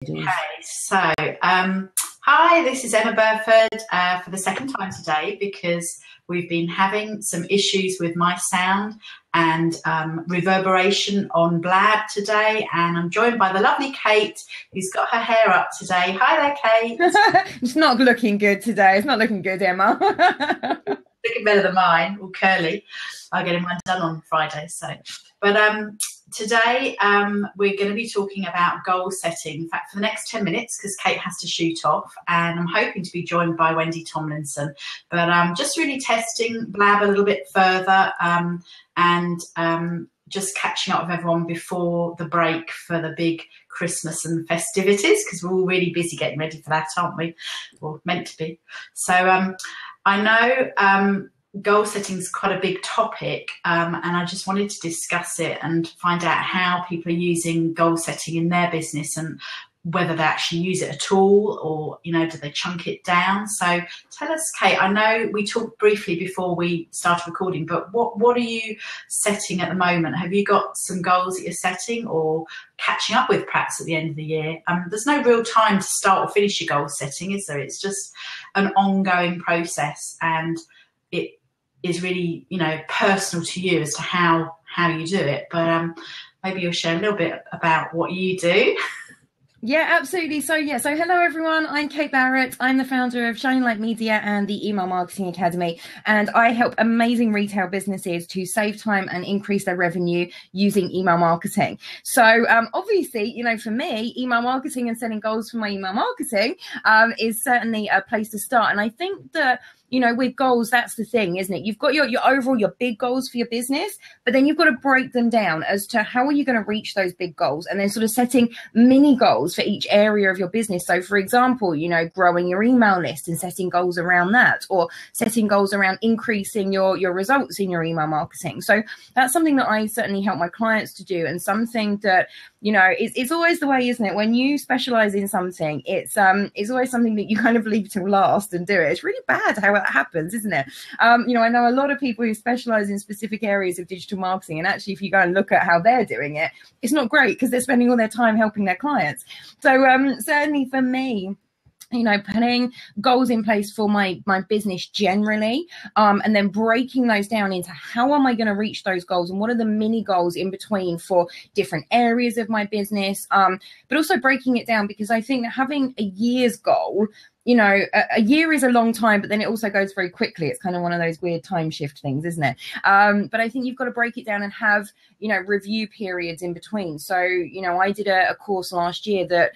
Okay, so hi, this is Emma Burford for the second time today because we've been having some issues with my sound and reverberation on Blab today, and I'm joined by the lovely Kate, who's got her hair up today. Hi there, Kate. It's not looking good today. It's not looking good, Emma. Looking better than mine, all curly. I'll get mine done on Friday. Today we're going to be talking about goal setting. In fact, for the next 10 minutes, because Kate has to shoot off, and I'm hoping to be joined by Wendy Tomlinson. But just really testing Blab a little bit further and just catching up with everyone before the break for the big Christmas and festivities, because we're all really busy getting ready for that, aren't we? Or meant to be. So I know goal setting is quite a big topic, and I just wanted to discuss it and find out how people are using goal setting in their business and whether they actually use it at all, or, you know, do they chunk it down? So tell us, Kate, I know we talked briefly before we started recording, but what are you setting at the moment? Have you got some goals that you're setting or catching up with perhaps at the end of the year? There's no real time to start or finish your goal setting, is there? It's just an ongoing process, and it is really, you know, personal to you as to how you do it. But maybe you'll share a little bit about what you do. Yeah, absolutely. So hello everyone. I'm Kate Barrett. I'm the founder of Shining Light Media and the Email Marketing Academy, and I help amazing retail businesses to save time and increase their revenue using email marketing. So obviously, you know, for me, email marketing and setting goals for my email marketing is certainly a place to start. And I think that, you know, with goals, that's the thing, isn't it? You've got your overall, your big goals for your business, but then you've got to break them down as to how are you going to reach those big goals, and then sort of setting mini goals for each area of your business. So for example, you know, growing your email list and setting goals around that, or setting goals around increasing your results in your email marketing. So that's something that I certainly help my clients to do, and something that, you know, it's always the way, isn't it? When you specialize in something, it's always something that you kind of leave till last and do it. It's really bad how that happens, isn't it? You know, I know a lot of people who specialize in specific areas of digital marketing, and actually if you go and look at how they're doing it, it's not great because they're spending all their time helping their clients. So certainly for me, you know, putting goals in place for my business generally, and then breaking those down into how am I going to reach those goals, and what are the mini goals in between for different areas of my business, but also breaking it down, because I think that having a year's goal, you know, a year is a long time, but then it also goes very quickly. It's kind of one of those weird time shift things, isn't it? But I think you've got to break it down and have, you know, review periods in between. So, you know, I did a course last year that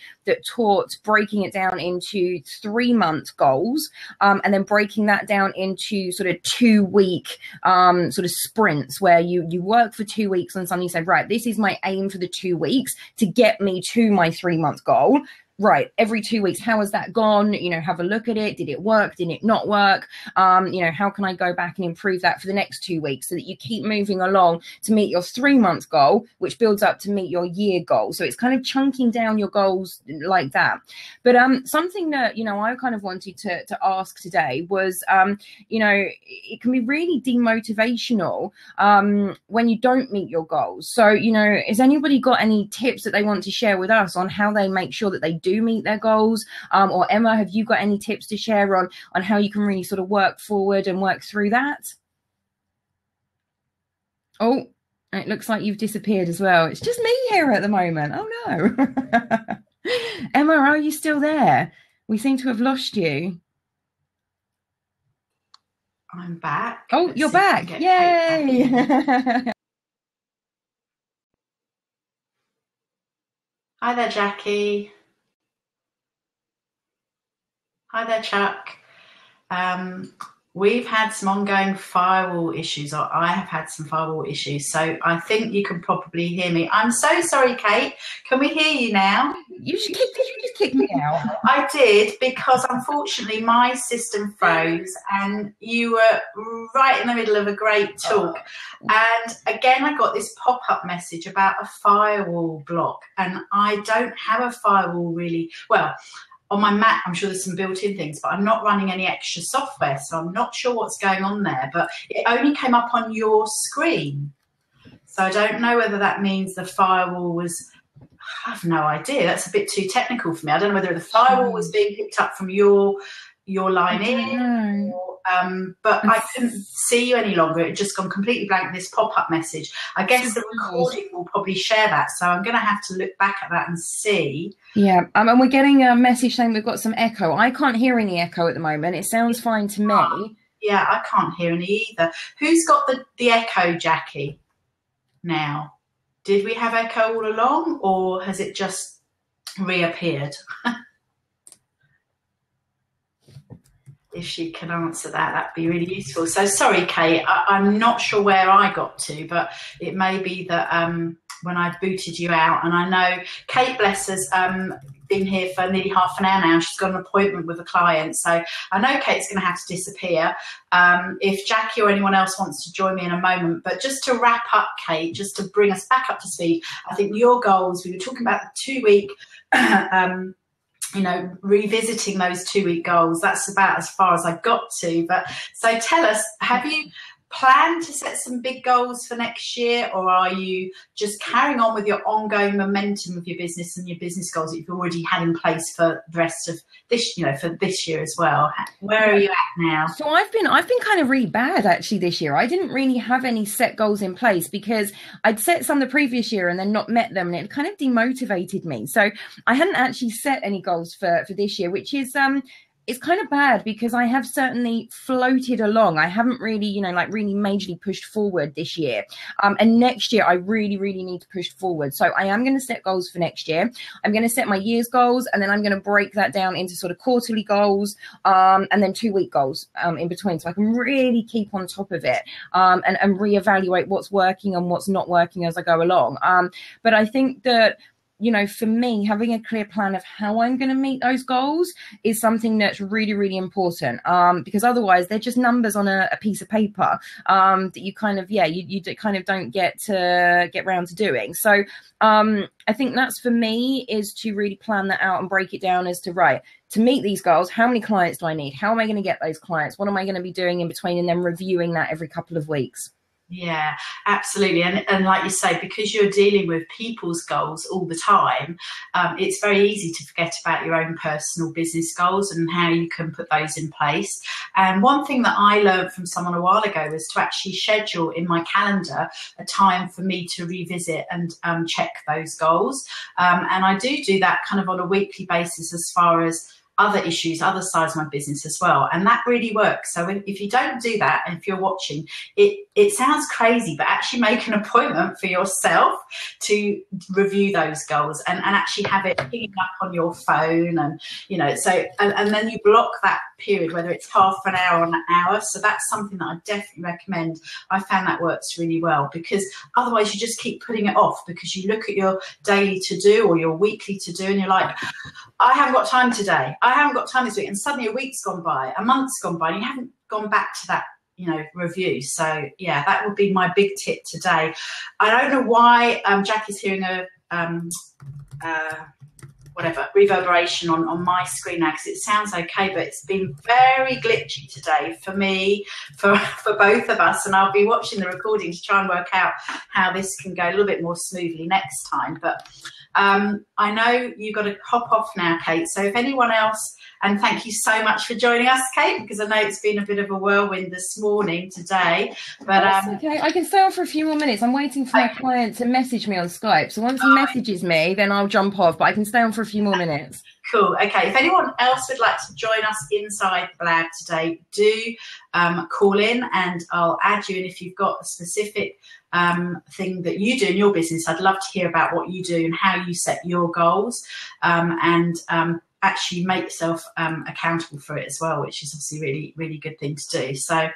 taught breaking it down into 3-month goals, and then breaking that down into sort of 2-week sort of sprints, where you work for 2 weeks and suddenly say, right, this is my aim for the 2 weeks to get me to my 3-month goal. Right, every 2 weeks, how has that gone? You know, have a look at it. Did it work? Did it not work? You know, how can I go back and improve that for the next 2 weeks, so that you keep moving along to meet your 3-month goal, which builds up to meet your year goal. So it's kind of chunking down your goals like that. But something that, you know, I kind of wanted to ask today was, you know, it can be really demotivational when you don't meet your goals. So, you know, has anybody got any tips that they want to share with us on how they make sure that they do meet their goals? Or Emma, have you got any tips to share on how you can really sort of work forward and work through that? Oh, it looks like you've disappeared as well. It's just me here at the moment. Oh no. Emma, are you still there? We seem to have lost you. I'm back. Oh, you're back. Yay. Hi there, Jackie. Hi there, Chuck. We've had some ongoing firewall issues, or I have had some firewall issues, so I think you can probably hear me. I'm so sorry, Kate. Can we hear you now? Did you just kick me out? I did, because unfortunately my system froze and you were right in the middle of a great talk. And again, I got this pop-up message about a firewall block, and I don't have a firewall really. Well, on my Mac, I'm sure there's some built-in things, but I'm not running any extra software, so I'm not sure what's going on there. But it only came up on your screen. So I don't know whether that means the firewall was I have no idea. That's a bit too technical for me. I don't know whether the firewall was being picked up from your line in, or, but I couldn't see you any longer. It had just gone completely blank, this pop-up message. I guess the recording will probably share that, so I'm going to have to look back at that and see. Yeah, and we're getting a message saying we've got some echo. I can't hear any echo at the moment. It sounds fine to me. Yeah, I can't hear any either. Who's got the echo, Jackie, now? Did we have echo all along, or has it just reappeared? If she can answer that, that'd be really useful. So sorry, Kate, I'm not sure where I got to, but it may be that when I booted you out, and I know Kate, bless has been here for nearly half an hour now. She's got an appointment with a client, so I know Kate's going to have to disappear. If Jackie or anyone else wants to join me in a moment, but just to wrap up, Kate, just to bring us back up to speed, I think your goals, we were talking about the 2-week revisiting those 2-week goals. That's about as far as I got to. But so tell us, have you planned to set some big goals for next year, or are you just carrying on with your ongoing momentum of your business and your business goals that you've already had in place for the rest of this, for this year as well? Where are you at now? So I've been kind of really bad actually this year. I didn't really have any set goals in place because I'd set some the previous year and then not met them, and it kind of demotivated me. So I hadn't actually set any goals for this year, which is it's kind of bad because I have certainly floated along. I haven't really, really majorly pushed forward this year. And next year, I really, really need to push forward. So I am going to set goals for next year. I'm going to set my year's goals, and then I'm going to break that down into sort of quarterly goals, and then 2-week goals in between. So I can really keep on top of it, and reevaluate what's working and what's not working as I go along. But I think that, for me, having a clear plan of how I'm going to meet those goals is something that's really, really important, because otherwise they're just numbers on a piece of paper that you kind of, you kind of don't get round to doing. So I think that's, for me, is to really plan that out and break it down as to, right, to meet these goals, how many clients do I need? How am I going to get those clients? What am I going to be doing in between? And then reviewing that every couple of weeks. Yeah, absolutely. And like you say, because you're dealing with people's goals all the time, it's very easy to forget about your own personal business goals and how you can put those in place. And one thing that I learned from someone a while ago was to actually schedule in my calendar a time for me to revisit and check those goals. And I do that kind of on a weekly basis as far as other issues, other sides of my business as well. And that really works. So if you don't do that, and if you're watching, it sounds crazy, but actually make an appointment for yourself to review those goals and actually have it pinging up on your phone. And, and then you block that period, whether it's half an hour or an hour. So that's something that I definitely recommend. I found that works really well, because otherwise you just keep putting it off, because you look at your daily to do or your weekly to do and you're like, I haven't got time today. I haven't got time this week. And suddenly a week's gone by, a month's gone by, and you haven't gone back to that, review. So yeah, that would be my big tip today. I don't know why Jackie's hearing a reverberation on my screen now, because it sounds okay, but it's been very glitchy today for me, for both of us, and I'll be watching the recording to try and work out how this can go a little bit more smoothly next time. But I know you've got to hop off now, Kate, so if anyone else, and thank you so much for joining us, Kate, because I know it's been a bit of a whirlwind this morning today. But okay, I can stay on for a few more minutes. I'm waiting for my client to message me on Skype. So once he messages me, then I'll jump off, but I can stay on for a few more minutes. Cool. Okay. If anyone else would like to join us inside the lab today, do call in and I'll add you. And if you've got a specific thing that you do in your business, I'd love to hear about what you do and how you set your goals, and actually make yourself accountable for it as well, which is obviously really, really good thing to do. So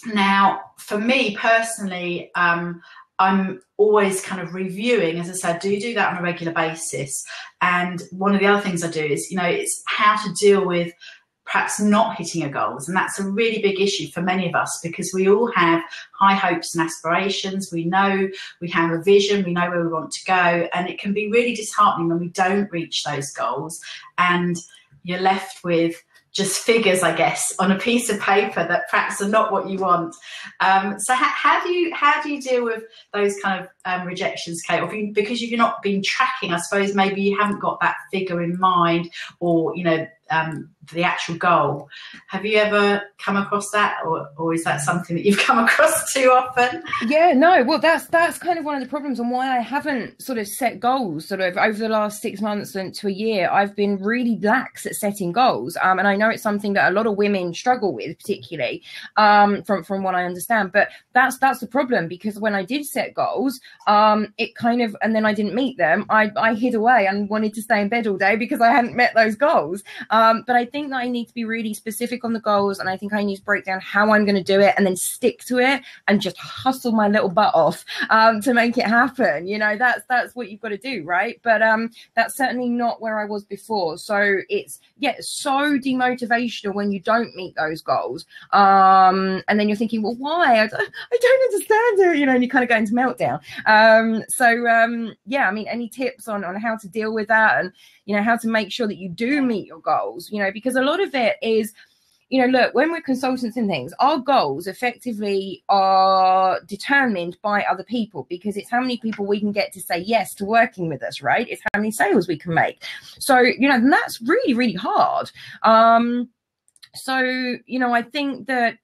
now for me personally, I'm always kind of reviewing, as I said, do that on a regular basis. And one of the other things I do is, it's how to deal with perhaps not hitting your goals. And that's a really big issue for many of us, because we all have high hopes and aspirations. We know we have a vision, we know where we want to go. And it can be really disheartening when we don't reach those goals and you're left with just figures, I guess, on a piece of paper that perhaps are not what you want. So how do you deal with those kind of rejections, Kate? Or because you've not been tracking, I suppose maybe you haven't got that figure in mind, or the actual goal. Have you ever come across that, or is that something that you've come across too often? Yeah, no, well, that's kind of one of the problems, and why I haven't sort of set goals sort of over the last 6 months and to a year. I've been really lax at setting goals, and I know it's something that a lot of women struggle with, particularly from what I understand. But that's the problem, because when I did set goals, it kind of, and then I didn't meet them. I hid away and wanted to stay in bed all day because I hadn't met those goals. But I think that I need to be really specific on the goals, and I think I need to break down how I'm going to do it and then stick to it and just hustle my little butt off to make it happen. That's what you've got to do, right? But that's certainly not where I was before. So it's so demotivational when you don't meet those goals, and then you're thinking, well, why? I don't understand it, and you kind of go into meltdown. Any tips on how to deal with that, and how to make sure that you do meet your goals, because a lot of it is, look, when we're consultants in things, our goals effectively are determined by other people, because it's how many people we can get to say yes to working with us, right? It's how many sales we can make. So, and that's really, really hard. I think that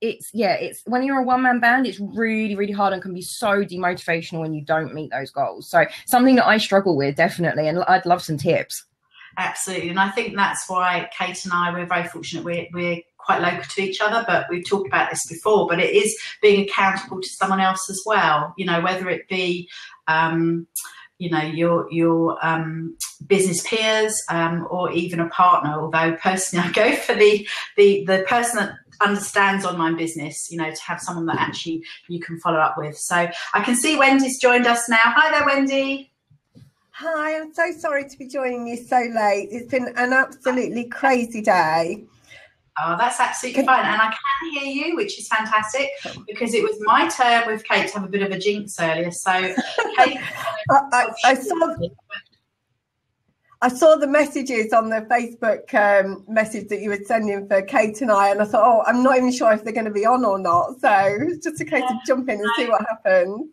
it's when you're a one-man band, it's really, really hard and can be so demotivational when you don't meet those goals. So something that I struggle with, definitely, and I'd love some tips. Absolutely. And I think that's why Kate and I, we're very fortunate. We're quite local to each other, but we've talked about this before, but it is being accountable to someone else as well, whether it be your business peers, or even a partner. Although personally I go for the person that understands online business, to have someone that actually you can follow up with. So I can see Wendy's joined us now. Hi there, Wendy. Hi, I'm so sorry to be joining you so late. It's been an absolutely crazy day. Oh, that's absolutely fine. And I can hear you, which is fantastic, because it was my turn with Kate to have a bit of a jinx earlier. So Kate, I saw the messages on the Facebook message that you were sending for Kate and I thought, I'm not even sure if they're going to be on or not. So it's just a case of jump in and see what happens.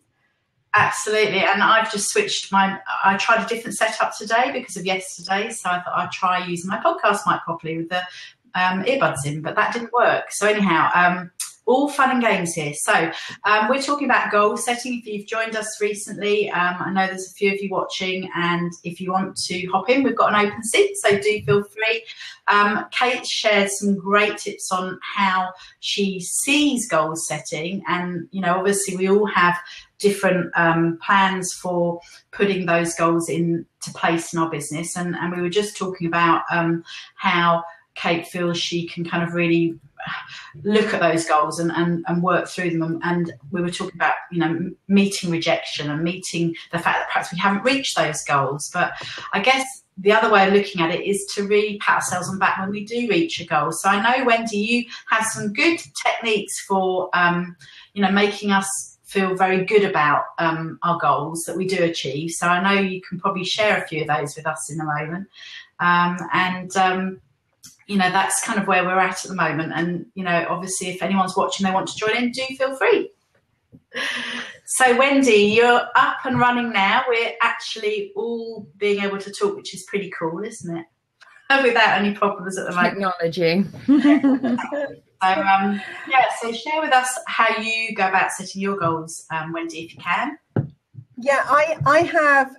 Absolutely. And I've just switched I tried a different setup today because of yesterday. So I thought I'd try using my podcast mic properly with the earbuds in, but that didn't work. So anyhow, all fun and games here. So we're talking about goal setting. If you've joined us recently, I know there's a few of you watching, and if you want to hop in, we've got an open seat, so do feel free. Kate shared some great tips on how she sees goal setting, and obviously we all have different plans for putting those goals into place in our business, and we were just talking about how Kate feels she can kind of really look at those goals and work through them, and we were talking about meeting rejection and meeting the fact that perhaps we haven't reached those goals. But I guess the other way of looking at it is to really pat ourselves on the back when we do reach a goal. So I know, Wendy, you have some good techniques for making us feel very good about our goals that we do achieve. So I know you can probably share a few of those with us in a moment. That's kind of where we're at the moment. And, obviously if anyone's watching, they want to join in, do feel free. So Wendy, you're up and running now. We're actually all being able to talk, which is pretty cool, isn't it? Without any problems at the moment. Technology. So share with us how you go about setting your goals, Wendy, if you can. Yeah, I have.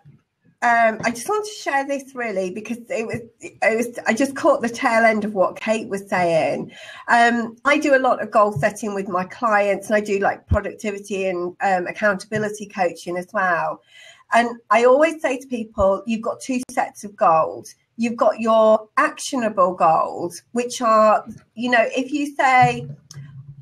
I just want to share this really because I just caught the tail end of what Kate was saying. I do a lot of goal setting with my clients, and I do like productivity and accountability coaching as well. And I always say to people, you've got two sets of goals. You've got your actionable goals, which are, if you say,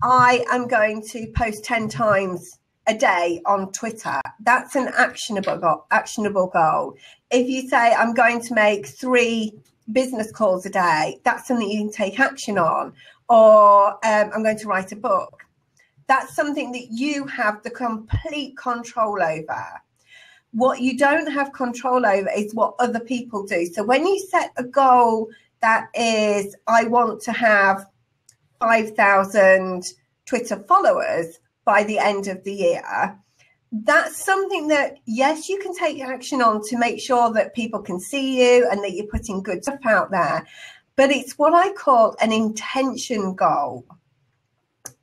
I am going to post 10 times a day on Twitter, that's an actionable goal. If you say, I'm going to make 3 business calls a day, that's something you can take action on. Or I'm going to write a book. That's something that you have the complete control over. What you don't have control over is what other people do. So when you set a goal that is, I want to have 5,000 Twitter followers by the end of the year. That's something that, yes, you can take action on to make sure that people can see you and that you're putting good stuff out there. But it's what I call an intention goal.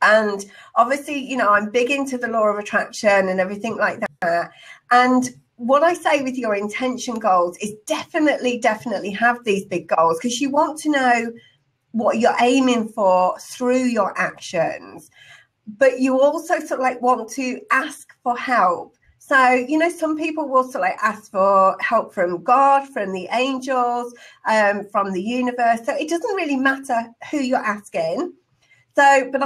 And obviously, you know, I'm big into the law of attraction and everything like that. And what I say with your intention goals is definitely have these big goals, because you want to know what you're aiming for through your actions. But you also sort of like want to ask for help. So, you know, some people will sort of like ask for help from God, from the angels, from the universe. So it doesn't really matter who you're asking. So, but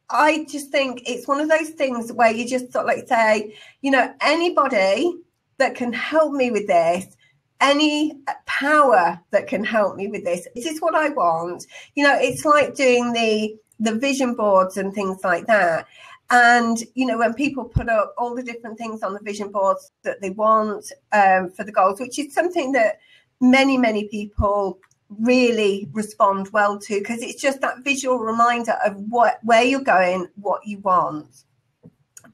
I just think it's one of those things where you just sort of like say, you know, anybody that can help me with this, any power that can help me with this is what I want. You know, it's like doing the vision boards and things like that. And, you know, when people put up all the different things on the vision boards that they want for the goals, which is something that many people really respond well to, because it's just that visual reminder of where you're going, what you want.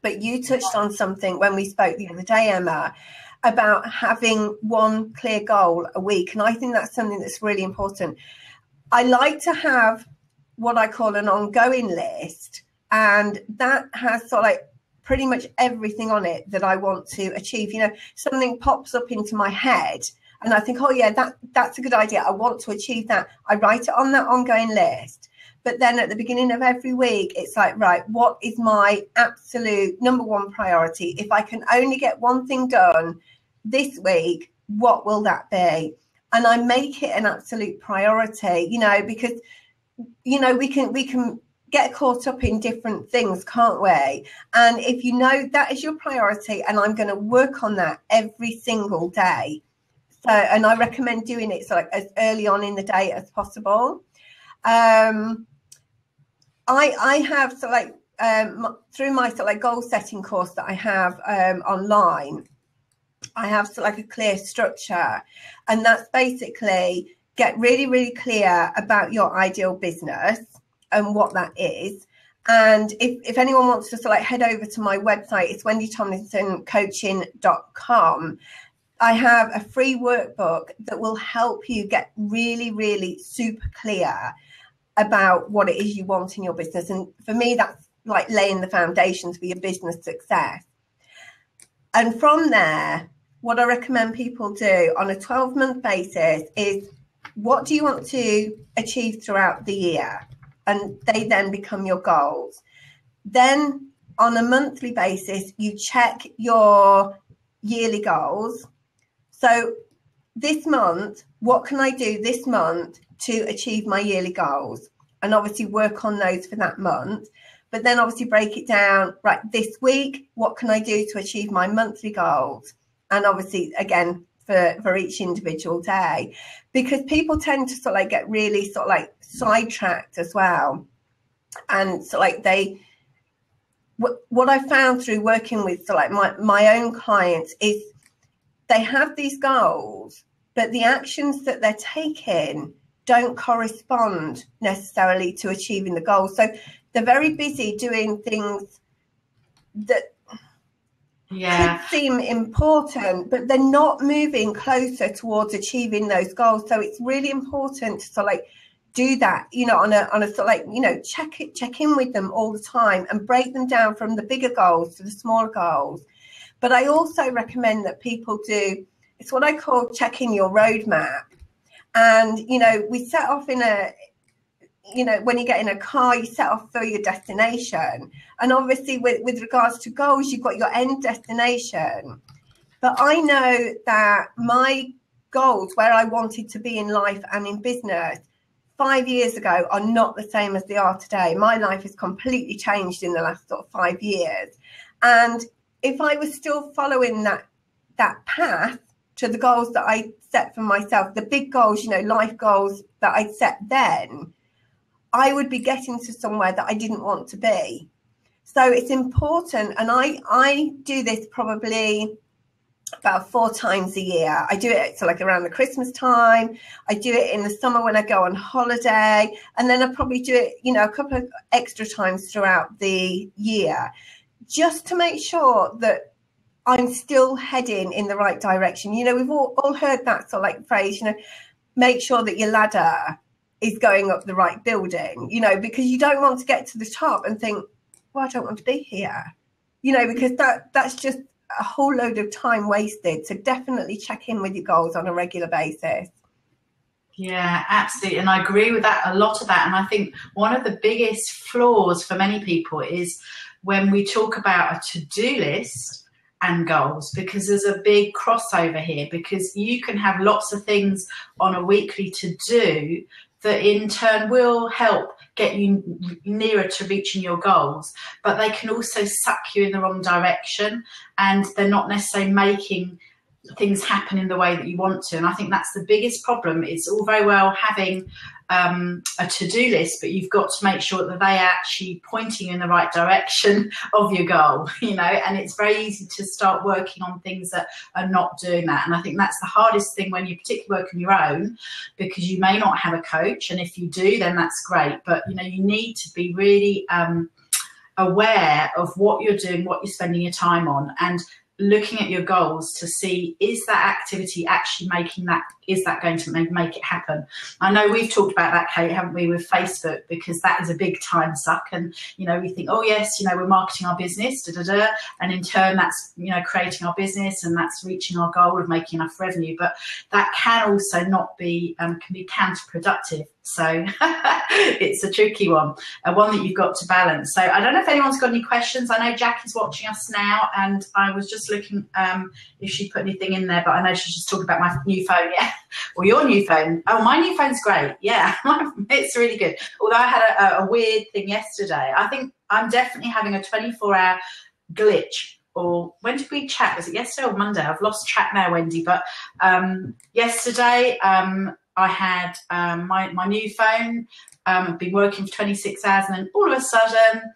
But you touched on something when we spoke the other day, Emma, about having one clear goal a week. And I think that's something that's really important. I like to have what I call an ongoing list, and that has sort of like pretty much everything on it that I want to achieve. You know, something pops up into my head and I think, oh yeah, that's a good idea, I want to achieve that. I write it on that ongoing list. But then at the beginning of every week, it's like, right, what is my absolute number one priority? If I can only get one thing done this week, what will that be? And I make it an absolute priority, you know, because, you know, we can get caught up in different things, can't we? And if you know that is your priority, and I'm going to work on that every single day. So, and I recommend doing it so like as early on in the day as possible. I have so like through my sort of like goal setting course that I have online, I have sort of like a clear structure, and that's basically get really clear about your ideal business and what that is. And if anyone wants to sort of like head over to my website, it's wendytomlinsoncoaching.com. I have a free workbook that will help you get really super clear about what it is you want in your business. And for me, that's like laying the foundations for your business success. And from there, what I recommend people do on a 12-month basis is, what do you want to achieve throughout the year? And they then become your goals. Then on a monthly basis, you check your yearly goals. So this month, what can I do this month to achieve my yearly goals? And obviously work on those for that month. But then obviously break it down, right, this week, what can I do to achieve my monthly goals? And obviously, again, for each individual day, because people tend to sort of like get really sort of like sidetracked as well. And so like what I found through working with so like my own clients is they have these goals, but the actions that they're taking don't correspond necessarily to achieving the goals. So they're very busy doing things that could seem important, but they're not moving closer towards achieving those goals. So it's really important to sort of like do that, you know, on a sort of like, you know, check in with them all the time and break them down from the bigger goals to the smaller goals. But I also recommend that people do, it's what I call checking your roadmap. And, you know, we set off in you know, when you get in a car, you set off for your destination. And obviously with regards to goals, you've got your end destination. But I know that my goals, where I wanted to be in life and in business 5 years ago, are not the same as they are today. My life has completely changed in the last sort of 5 years. And if I was still following that path to the goals that I set for myself, the big goals, you know, life goals that I set then, I would be getting to somewhere that I didn't want to be. So it's important. And I do this probably about 4 times a year. I do it so like around the Christmas time. I do it in the summer when I go on holiday, and then I probably do it, a couple of extra times throughout the year, just to make sure that I'm still heading in the right direction. We've all heard that sort of like phrase, make sure that your ladder is going up the right building, because you don't want to get to the top and think, well, I don't want to be here, because that's just a whole load of time wasted. So definitely check in with your goals on a regular basis. Yeah, absolutely. And I agree with that, a lot of that. And I think one of the biggest flaws for many people is when we talk about a to-do list and goals, because there's a big crossover here, because you can have lots of things on a weekly to-do that in turn will help get you nearer to reaching your goals, but they can also suck you in the wrong direction, and they're not necessarily making things happen in the way that you want to. And I think that's the biggest problem. It's all very well having a to-do list, but you've got to make sure that they are actually pointing in the right direction of your goal, and it's very easy to start working on things that are not doing that. And I think that's the hardest thing when you particularly work on your own, because you may not have a coach, and if you do, then that's great, but you need to be really aware of what you're doing, what you're spending your time on, and looking at your goals to see, is that activity actually is that going to make it happen? I know we've talked about that, Kate, haven't we, with Facebook, because that is a big time suck, and we think, oh yes, we're marketing our business, and in turn that's creating our business, and that's reaching our goal of making enough revenue, but that can also not be can be counterproductive. So it's a tricky one that you've got to balance. So I don't know if anyone's got any questions. I know Jack is watching us now, and I was just looking if she put anything in there, but I know she's just talking about my new phone, yeah, or your new phone. Oh, my new phone's great, yeah, it's really good. Although I had a weird thing yesterday. I think I'm definitely having a 24-hour glitch. Or when did we chat? Was it yesterday or Monday? I've lost track now, Wendy. But yesterday I had my new phone. I've been working for 26 hours, and then all of a sudden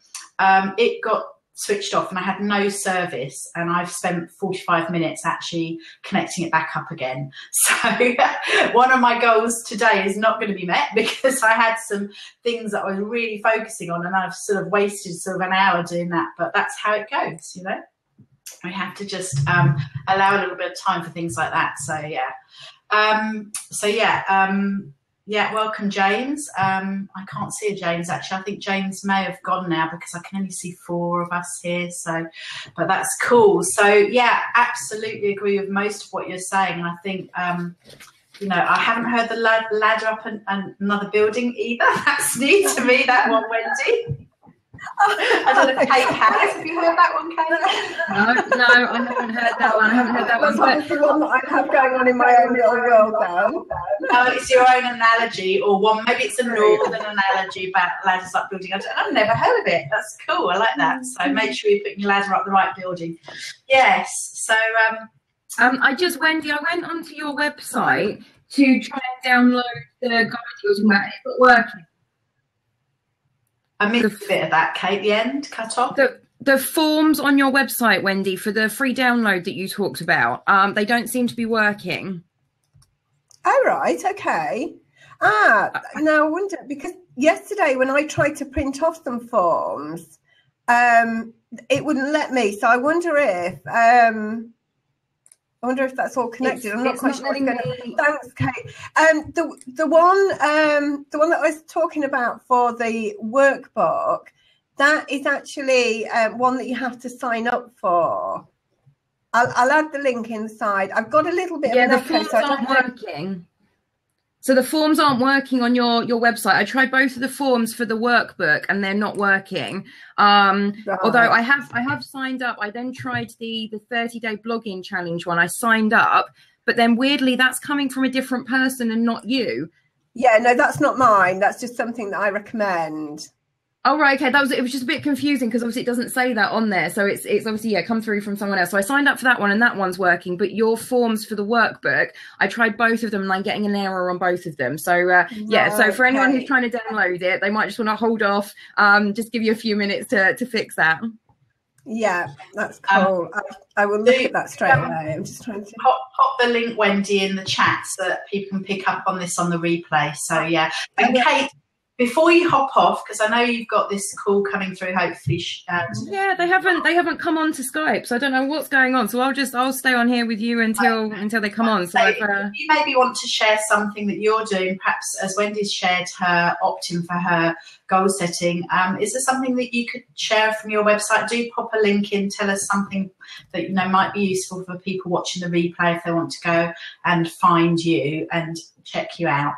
it got switched off, and I had no service, and I've spent 45 minutes actually connecting it back up again. So one of my goals today is not going to be met, because I had some things that I was really focusing on, and I've sort of wasted sort of an hour doing that. But that's how it goes, We have to just allow a little bit of time for things like that. So yeah. Welcome, James. I can't see a James, actually. I think James may have gone now, because I can only see 4 of us here. So, but that's cool. So yeah, absolutely agree with most of what you're saying. And I think I haven't heard the ladder up another building either. That's new to me, that one, Wendy. I don't know if Kate has. Have you heard that one, Kate? No, I haven't heard that one. That's the one that I have going on in my own little world now. No, it's your own analogy, or one. Maybe it's a northern analogy about ladders up building. I've never heard of it. That's cool. I like that. So make sure you're putting your ladder up the right building. Yes. So Wendy, I went onto your website to try and download the guide you were talking about. It's not working. I missed a bit of that, Kate, the end, cut off. The forms on your website, Wendy, for the free download that you talked about, they don't seem to be working. Oh, right, okay. Now I wonder, because yesterday when I tried to print off some forms, it wouldn't let me. So I wonder if that's all connected. I'm not quite sure what's going on. Thanks, Kate. The one that I was talking about for the workbook, that is actually one that you have to sign up for. I'll add the link inside. I've got a little bit of an echo, forms aren't working. So the forms aren't working on your website. I tried both of the forms for the workbook, and they're not working. Right. Although I have signed up. I then tried the 30-day blogging challenge one. I signed up, but then weirdly that's coming from a different person and not you. Yeah, no, that's not mine. That's just something that I recommend. Oh, right, okay. It was just a bit confusing, because obviously it doesn't say that on there. So it's obviously, come through from someone else. So I signed up for that one, and that one's working. But your forms for the workbook, I tried both of them, and I'm getting an error on both of them. So, so for anyone who's trying to download it, they might just want to hold off, just give you a few minutes to fix that. Yeah, that's cool. I will look at that straight away. I'm just trying to pop the link, Wendy, in the chat so that people can pick up on this on the replay. So yeah, and Kate, before you hop off, because I know you've got this call coming through, hopefully. Yeah, they haven't come on to Skype, so I don't know what's going on. So I'll stay on here with you until they come on. So if you maybe want to share something that you're doing, perhaps as Wendy's shared her opt-in for her goal setting, is there something that you could share from your website? Do pop a link in, tell us something that might be useful for people watching the replay if they want to go and find you and check you out.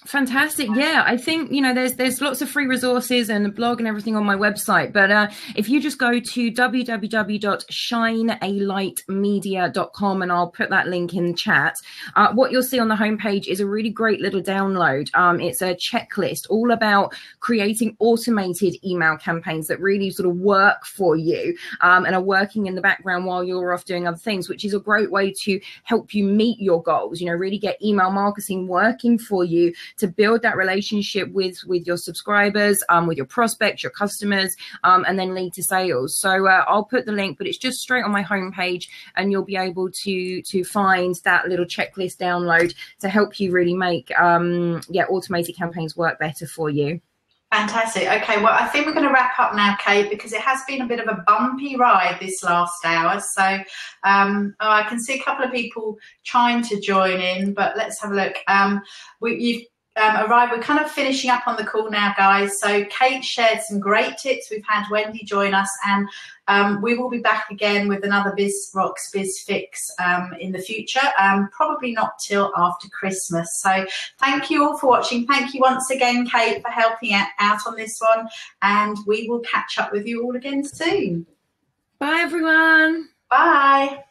Fantastic. Yeah, I think, there's lots of free resources and a blog and everything on my website. But if you just go to www.shinealightmedia.com, and I'll put that link in the chat, what you'll see on the homepage is a really great little download. It's a checklist all about creating automated email campaigns that really sort of work for you and are working in the background while you're off doing other things, which is a great way to help you meet your goals, really get email marketing working for you, to build that relationship with your subscribers, with your prospects, your customers, and then lead to sales. So I'll put the link, but it's just straight on my homepage, and you'll be able to find that little checklist download to help you really make automated campaigns work better for you. Fantastic. Okay, well, I think we're going to wrap up now, Kate, because it has been a bit of a bumpy ride this last hour. So I can see a couple of people trying to join in, but let's have a look. You've arrived. We're kind of finishing up on the call now, guys. So Kate shared some great tips. We've had Wendy join us, and we will be back again with another BizRocks BizFix in the future, probably not till after Christmas. So thank you all for watching. Thank you once again, Kate, for helping out on this one, and we will catch up with you all again soon. Bye, everyone. Bye.